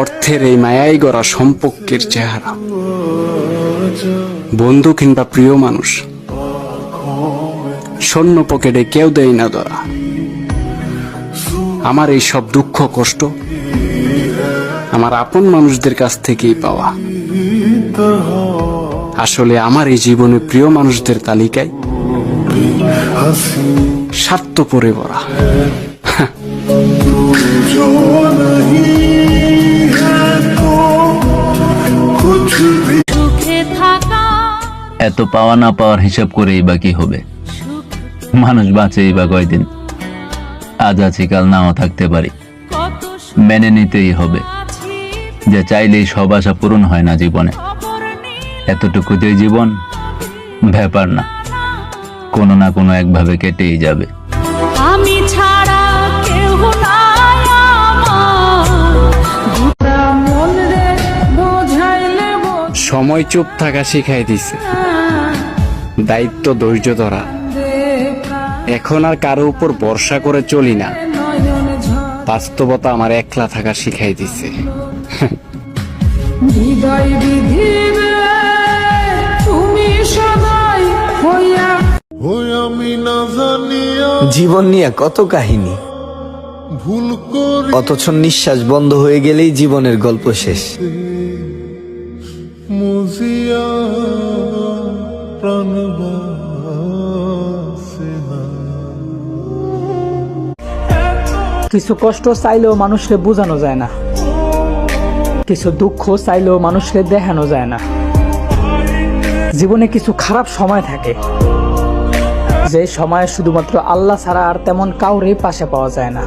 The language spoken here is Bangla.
অর্থের এই মায়াই গড়া সম্পর্কের চেহারা, বন্ধু কিংবা প্রিয় মানুষ, স্বর্ণ পকেটে কেউ দেয় না ধরা। আমার এই সব দুঃখ কষ্ট আমার আপন মানুষদের কাছ থেকেই পাওয়া। আসলে আমার এই জীবনে প্রিয় মানুষদের তালিকায় স্বার্থপরে ভরা। এত পাওয়া না পাওয়ার হিসাব করেই বা কি হবে? মানুষ বাঁচেই বা কয়দিন? আজ আছি কাল নাও থাকতে পারি। মেনে নিতেই হবে যে চাইলেই সব আশা পূরণ হয় না জীবনে। এতটুকুতেই জীবন ব্যাপার না, কোনো না কোনো একভাবে কেটেই যাবে। আমি ছাড়া কেউ নাই আমার। সময় চুপ থাকা শিখাই দিছে, দায়িত্ব ধৈর্য ধরা। এখন আর কারো উপর ভরসা করে চলি না, বাস্তবতা আমার একলা থাকা শিখাই দিছে। জীবন নিয়ে কত কাহিনী, অথচ নিঃশ্বাস বন্ধ হয়ে গেলেই জীবনের গল্প শেষ। কিছু কষ্ট চাইলেও মানুষকে বোঝানো যায় না, কিছু দুঃখ চাইলেও মানুষকে দেখানো যায় না। জীবনে কিছু খারাপ সময় থাকে, যে সময়ে শুধুমাত্র আল্লাহ ছাড়া আর তেমন কাউরে পাশে পাওয়া যায় না।